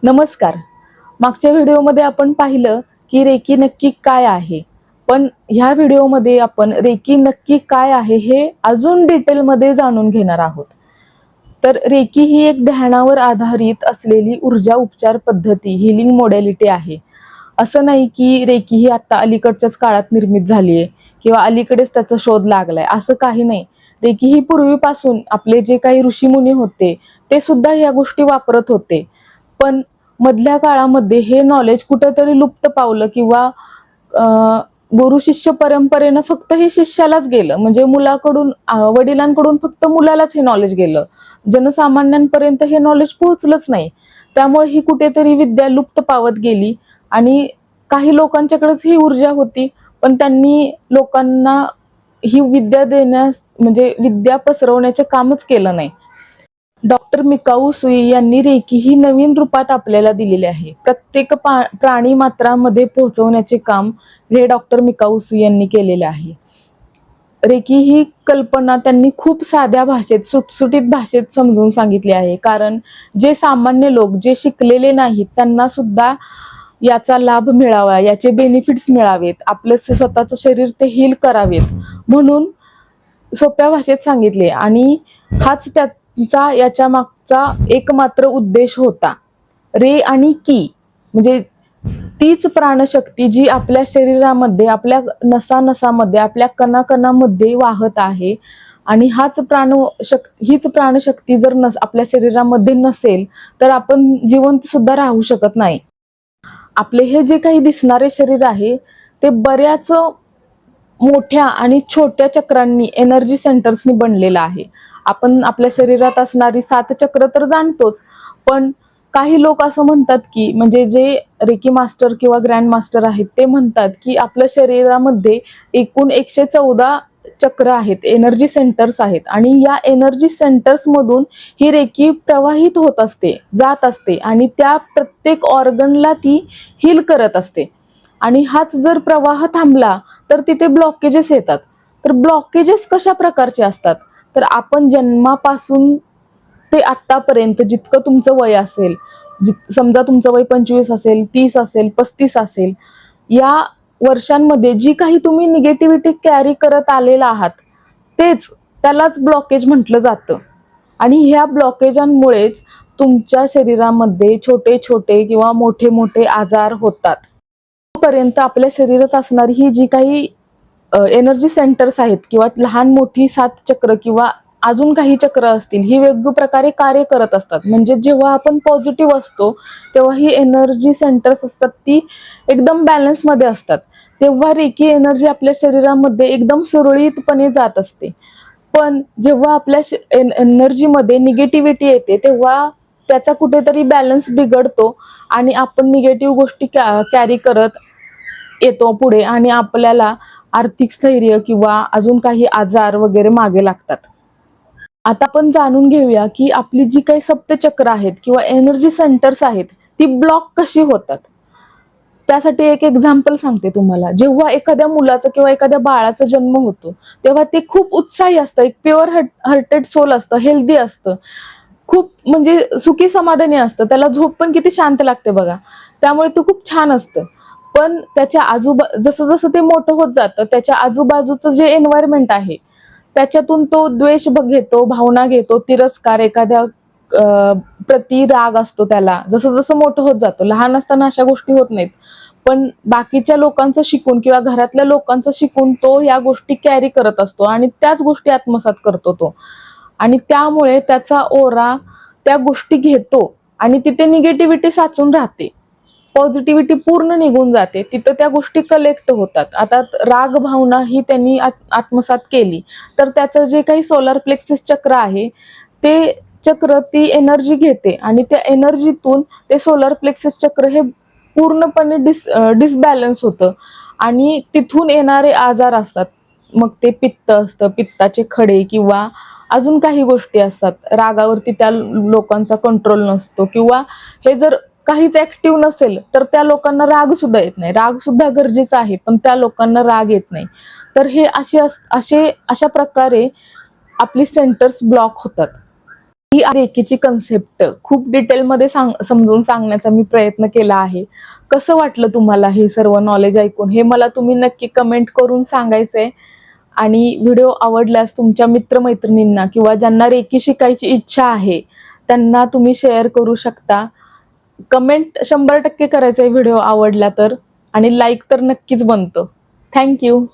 नमस्कार. मागच्या व्हिडिओमध्ये आपण पाहिलं की रेकी नक्की काय आहे. पण ह्या व्हिडिओमध्ये आपण रेकी नक्की काय आहे हे अजून डिटेलमध्ये जाणून घेणार आहोत. तर रेकी ही एक ध्यानावर आधारित असलेली ऊर्जा उपचार पद्धती, हीलिंग मॉडॅलिटी आहे. असं नाही की रेकी ही आता अलीकडच्याच काळात निर्मित झाली आहे किंवा अलीकडेच त्याचा शोध लागलाय, असं काही नाही. रेकी ही पूर्वीपासून आपले जे काही ऋषीमुनी होते ते सुद्धा या गोष्टी वापरत होते. पण मधल्या काळामध्ये हे नॉलेज कुठेतरी लुप्त पावलं किंवा गुरु शिष्य परंपरेनं फक्त हे शिष्यालाच गेलं, म्हणजे मुलाकडून वडिलांकडून फक्त मुलालाच हे नॉलेज गेलं. जनसामान्यांपर्यंत हे नॉलेज पोहोचलंच नाही. त्यामुळे ही कुठेतरी विद्या लुप्त पावत गेली आणि काही लोकांच्याकडेच ही ऊर्जा होती, पण त्यांनी लोकांना ही विद्या देण्यास म्हणजे विद्या पसरवण्याचे कामच केलं नाही. डॉक्टर मिकाऊ सुई यांनी रेकी ही नवीन रूपात आपल्याला दिलेली आहे. प्रत्येक प्राणी मात्रामध्ये पोहोचवण्याचे काम हे डॉक्टर मिकाऊ सुई यांनी केलेले आहे. रेकी ही कल्पना त्यांनी खूप साध्या भाषेत, सुटसुटीत भाषेत समजून सांगितली आहे. कारण जे सामान्य लोक, जे शिकलेले नाहीत, त्यांना सुद्धा याचा लाभ मिळावा, याचे बेनिफिट्स मिळावेत, आपलं स्वतःचं शरीर ते हील करावेत म्हणून सोप्या भाषेत सांगितले. आणि हाच त्याचा याच्या मागचा एकमात्र उद्देश होता. रे आणि की म्हणजे तीच प्राणशक्ती जी आपल्या शरीरामध्ये, आपल्या नसानसामध्ये, आपल्या कणाकणामध्ये वाहत आहे. आणि हीच प्राणशक्ती जर आपल्या शरीरामध्ये नसेल तर आपण जिवंत सुद्धा राहू शकत नाही. आपले हे जे काही दिसणारे शरीर आहे ते बऱ्याच मोठ्या आणि छोट्या चक्रांनी, एनर्जी सेंटर्सनी बनलेलं आहे. आपण आपल्या शरीरात असणारी 7 चक्र तर जाणतोच, पण काही लोक असं म्हणतात की, म्हणजे जे रेकी मास्टर किंवा ग्रँड मास्टर आहेत ते म्हणतात की आपल्या शरीरामध्ये एकूण 114 चक्र आहेत, एनर्जी सेंटर्स आहेत. आणि या एनर्जी सेंटर्स मधून ही रेकी प्रवाहित होत असते, जात असते आणि त्या प्रत्येक ऑर्गनला ती हील करत असते. आणि हाच जर प्रवाह थांबला तर तिथे ब्लॉकेजेस येतात. तर ब्लॉकेजेस कशा प्रकारचे असतात, तर आपण जन्मापासून ते आत्तापर्यंत जितकं तुमचं वय असेल, समजा तुमचं वय 25 असेल, 30 असेल, 35 असेल, या वर्षांमध्ये जी काही तुम्ही निगेटिव्हिटी कॅरी करत आलेला आहात त्यालाच ब्लॉकेज म्हटलं जातं. आणि ह्या ब्लॉकेजांमुळेच तुमच्या शरीरामध्ये छोटे छोटे किंवा मोठे मोठे आजार होतात. तोपर्यंत आपल्या शरीरात असणारी ही जी काही एनर्जी सेंटर्स आहेत किंवा लहान मोठी 7 चक्र किंवा अजून काही चक्र असतील, ही वेगवेगळ्या प्रकारे कार्य करत असतात. म्हणजे जेव्हा आपण पॉझिटिव्ह असतो तेव्हा ही एनर्जी सेंटर्स असतात ती एकदम बॅलन्समध्ये असतात. तेव्हा रेकी एनर्जी आपल्या शरीरामध्ये एकदम सुरळीतपणे जात असते. पण जेव्हा आपल्या एनर्जीमध्ये निगेटिव्हिटी येते तेव्हा त्याचा कुठेतरी बॅलन्स बिघडतो आणि आपण निगेटिव्ह गोष्टी कॅरी करत येतो पुढे आणि आपल्याला आर्थिक स्थैर्य किंवा अजून काही आजार वगैरे मागे लागतात. आता आपण जाणून घेऊया की आपली जी काही सप्तचक्र आहेत किंवा एनर्जी सेंटर्स आहेत ती ब्लॉक कशी होतात. त्यासाठी एक एक्झाम्पल सांगते तुम्हाला. जेव्हा एखाद्या मुलाचा किंवा एखाद्या बाळाचा जन्म होतो तेव्हा ते खूप उत्साही असतं, एक प्युअर हार्टेड सोल असतं, हेल्दी असतं, खूप म्हणजे सुखी समाधानी असतं. त्याला झोप पण किती शांत लागते बघा, त्यामुळे ते खूप छान असतं. पण त्याच्या जसं जसं ते मोठं होत जातं त्याच्या आजूबाजूचं जे एन्व्हायरमेंट आहे त्याच्यातून तो द्वेष घेतो, भावना घेतो, तिरस्कार, एखाद्या प्रति राग असतो त्याला. जसं जसं मोठं होत जातो, लहान असताना अशा गोष्टी होत नाहीत, पण बाकीच्या लोकांचं शिकून किंवा घरातल्या लोकांचं शिकून तो या गोष्टी कॅरी करत असतो आणि त्याच गोष्टी आत्मसात करतो तो. आणि त्यामुळे त्याचा ओरा त्या गोष्टी घेतो आणि तिथे निगेटिव्हिटी साचून राहते, पॉझिटिव्हिटी पूर्ण निघून जाते, तिथं त्या गोष्टी कलेक्ट होतात. आता राग भावना ही त्यांनी आत्मसात केली तर त्याचं जे काही सोलार प्लेक्सिस चक्र आहे ते चक्र ती एनर्जी घेते आणि त्या एनर्जीतून ते सोलार प्लेक्सिस चक्र हे पूर्णपणे डिसबॅलन्स होतं आणि तिथून येणारे आजार असतात. मग ते पित्त असतं, पित्ताचे खडे किंवा अजून काही गोष्टी असतात. रागावरती त्या लोकांचा कंट्रोल नसतो किंवा हे जर काहीच ऍक्टिव्ह नसेल तर त्या लोकांना राग सुद्धा येत नाही. राग सुद्धा गरजेचा आहे पण त्या लोकांना राग येत नाही. तर हे अशा प्रकारे आपली सेंटर्स ब्लॉक होतात. ही रेकीची कन्सेप्ट खूप डिटेलमध्ये समजून सांगण्याचा मी प्रयत्न केला आहे. कसं वाटलं तुम्हाला हे सर्व नॉलेज ऐकून, हे मला तुम्ही नक्की कमेंट करून सांगायचंय. आणि व्हिडिओ आवडल्यास तुमच्या मित्रमैत्रिणींना किंवा ज्यांना रेकी शिकायची इच्छा आहे त्यांना तुम्ही शेअर करू शकता. कमेंट 100% करायचंय व्हिडिओ आवडला तर, आणि लाईक तर नक्कीच बनतं. थँक्यू.